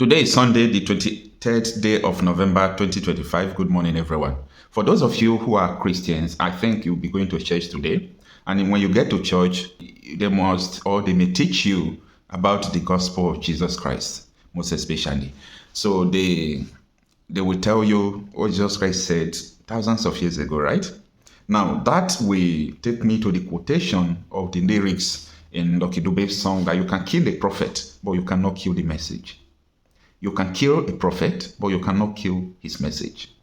Today is Sunday, the 23rd day of November 2025. Good morning, everyone. For those of you who are Christians, I think you'll be going to church today. And when you get to church, they may teach you about the gospel of Jesus Christ, most especially. So they will tell you what Jesus Christ said thousands of years ago, right? Now, that will take me to the quotation of the lyrics in Lucky Dube's song that you can kill a prophet, but you cannot kill the message. You can kill a prophet, but you cannot kill his message.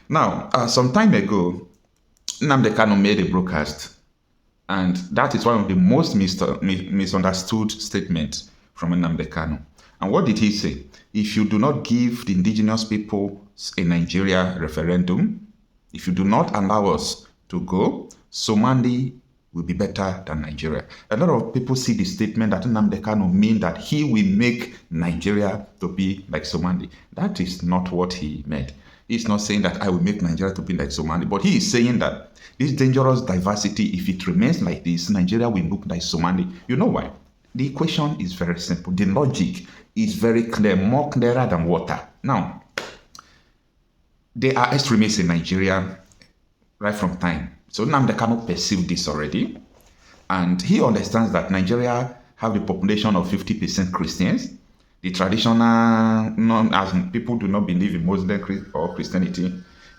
Now, some time ago, Nnamdi Kanu made a broadcast, and that is one of the most misunderstood statements from Nnamdi Kanu. And what did he say? If you do not give the indigenous people in Nigeria referendum, if you do not allow us to go, Somali will be better than Nigeria. A lot of people see the statement that Nnamdi Kanu mean that he will make Nigeria to be like Somali. That is not what he meant. He's not saying that I will make Nigeria to be like Somali, but he is saying that this dangerous diversity, if it remains like this, Nigeria will look like Somali. You know why? The equation is very simple. The logic is very clear, more clearer than water. Now, there are extremists in Nigeria right from time. So Nnamdi Kanu perceived this already, and he understands that Nigeria have the population of 50% Christians. The traditional, as people do not believe in Muslim or Christianity,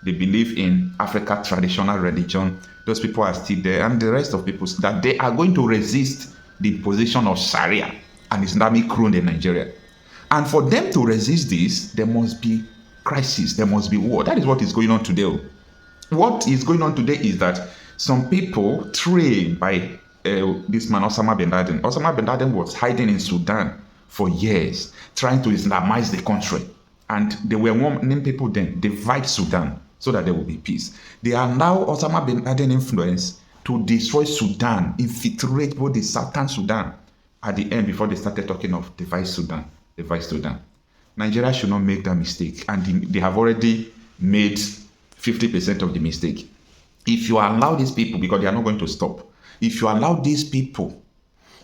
they believe in Africa traditional religion. Those people are still there, and the rest of people that they are going to resist the position of Sharia and Islamic rule in Nigeria. And for them to resist this, there must be crisis, there must be war. That is what is going on today. What is going on today is that some people trained by this man, Osama bin Laden. Osama bin Laden was hiding in Sudan for years, trying to Islamize the country. And they were warning people then, divide Sudan so that there will be peace. They allow Osama bin Laden influence to destroy Sudan, infiltrate both the southern Sudan at the end before they started talking of divide Sudan. Nigeria should not make that mistake. And they have already made 50% of the mistake. If you allow these people, because they are not going to stop, if you allow these people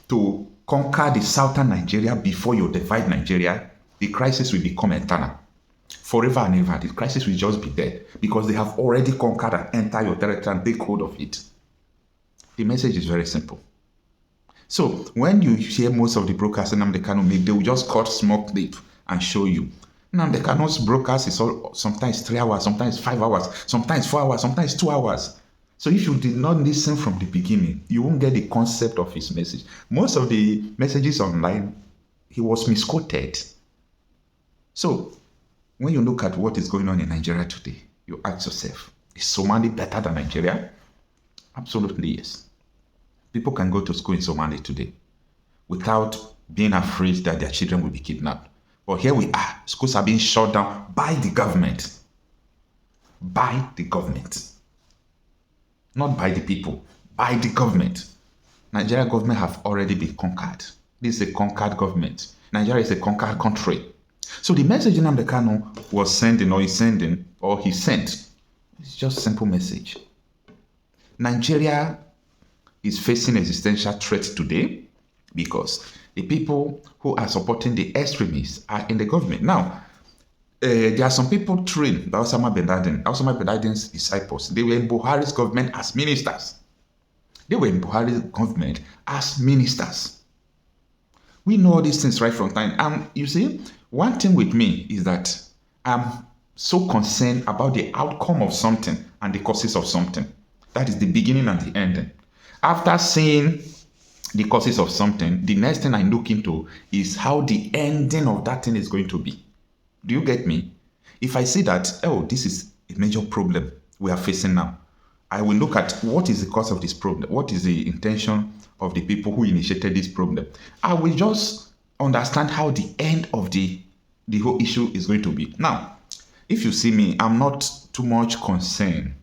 to conquer the southern Nigeria before you divide Nigeria, the crisis will become eternal. Forever and ever, the crisis will just be there because they have already conquered and entered your territory and take hold of it. The message is very simple. So when you hear most of the broadcasts Nnamdi Kanu make, they will just cut small clip and show you. Nnamdi Kanu's broadcast is sometimes 3 hours, sometimes 5 hours, sometimes 4 hours, sometimes 2 hours. So if you did not listen from the beginning, you won't get the concept of his message. Most of the messages online, he was misquoted. So when you look at what is going on in Nigeria today, you ask yourself, is Somali better than Nigeria? Absolutely yes. People can go to school in Somali today without being afraid that their children will be kidnapped. But here we are. Schools are being shut down by the government. By the government. Not by the people. By the government. Nigeria government have already been conquered. This is a conquered government. Nigeria is a conquered country. So the message Nnamdi Kanu was sending, or he sent, it's just a simple message. Nigeria is facing existential threat today because the people who are supporting the extremists are in the government. Now, there are some people trained by Osama bin Laden, Osama bin Laden's disciples. They were in Buhari's government as ministers. We know all these things right from time. You see, one thing with me is that I'm so concerned about the outcome of something and the causes of something. That is the beginning and the ending. After seeing the causes of something, the next thing I look into is how the ending of that thing is going to be. Do you get me? If I see that, this is a major problem we are facing now, I will look at what is the cause of this problem, what is the intention of the people who initiated this problem. I will just understand how the end of the whole issue is going to be. Now, if you see me, I'm not too much concerned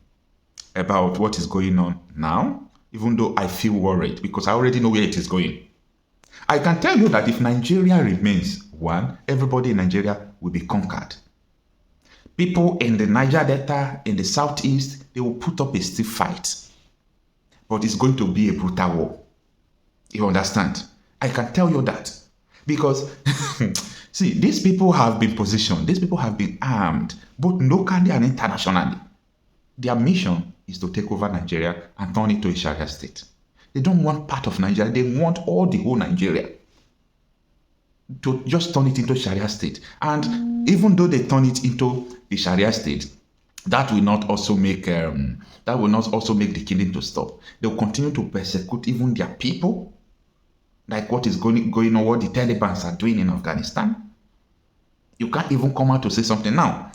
about what is going on now, even though I feel worried because I already know where it is going. I can tell you that if Nigeria remains one, everybody in Nigeria will be conquered. People in the Niger Delta, in the southeast, they will put up a stiff fight. But it's going to be a brutal war. You understand? I can tell you that. Because See, these people have been positioned, these people have been armed, both locally and internationally. Their mission is to take over Nigeria and turn it to a Sharia state. They don't want part of Nigeria, they want all the whole Nigeria to just turn it into Sharia state. And even though they turn it into the Sharia state, that will not also make the killing to stop. They will continue to persecute even their people, like what is going on, what the Taliban are doing in Afghanistan. You can't even come out to say something now.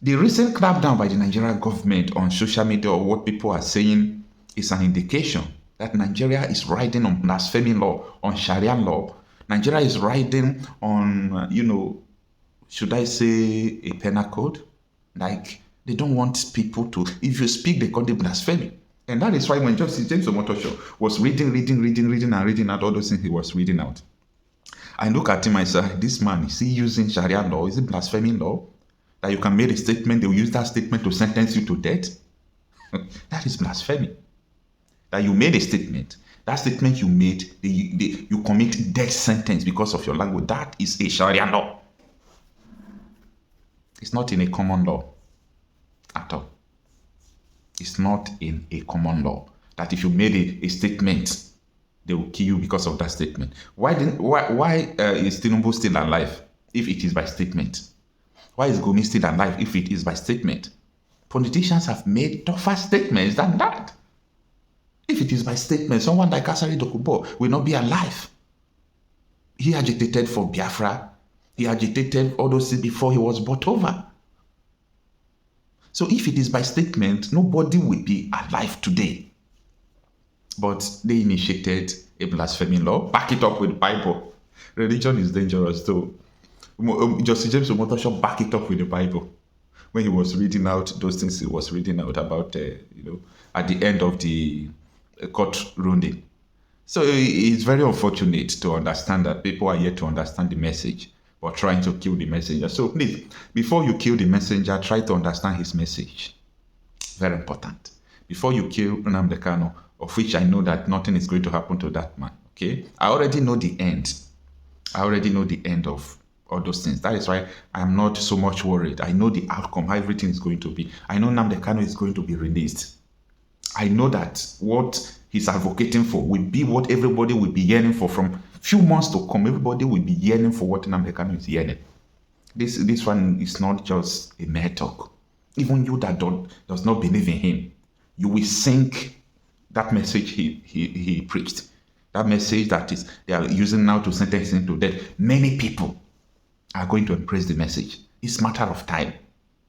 The recent crackdown by the Nigerian government on social media, or what people are saying, is an indication that Nigeria is riding on blasphemy law, on Sharia law. Nigeria is riding on, should I say a penal code? Like, they don't want people to, if you speak, they call it blasphemy. And that is why when Justice James Omotosho was reading out all those things he was reading out, I look at him, I say, this man, is he using Sharia law? Is it blasphemy law? That you can make a statement, they will use that statement to sentence you to death? That is blasphemy. That you made a statement, that statement you made, you commit death sentence because of your language. That is a Sharia law. It's not in a common law at all. It's not in a common law that if you made a statement, they will kill you because of that statement. Why is Tinubu still alive if it is by statement? Why is Gumi still alive if it is by statement? Politicians have made tougher statements than that. If it is by statement, someone like Asari Dokubo will not be alive. He agitated for Biafra. He agitated all those things before he was bought over. So if it is by statement, nobody will be alive today. But they initiated a blasphemy law. Back it up with the Bible. Religion is dangerous though. Justice James Omotosho back it up with the Bible. When he was reading out those things he was reading out about, at the end of the court ruling. So it's very unfortunate to understand that people are yet to understand the message, but trying to kill the messenger. So please, before you kill the messenger, try to understand his message. Very important. Before you kill Nnamdi Kanu, of which I know that nothing is going to happen to that man, okay? I already know the end. I already know the end of all those things. That is why I'm not so much worried. I know the outcome, how everything is going to be. I know Nnamdi Kanu is going to be released. I know that what he's advocating for will be what everybody will be yearning for from few months to come. Everybody will be yearning for what Nnamdi Kanu is yearning. This one is not just a mere talk. Even you that does not believe in him, you will sink that message he preached. That message that is they are using now to sentence him to death. Many people are going to embrace the message. It's a matter of time.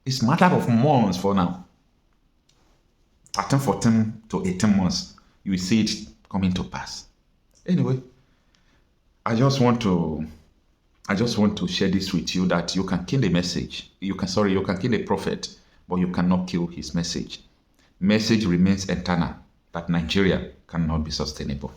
It's a matter of months for now. 13, 14 to 18 months, you will see it coming to pass. Anyway, I just want to share this with you that you can kill the message. You can kill a prophet, but you cannot kill his message. Message remains eternal that Nigeria cannot be sustainable.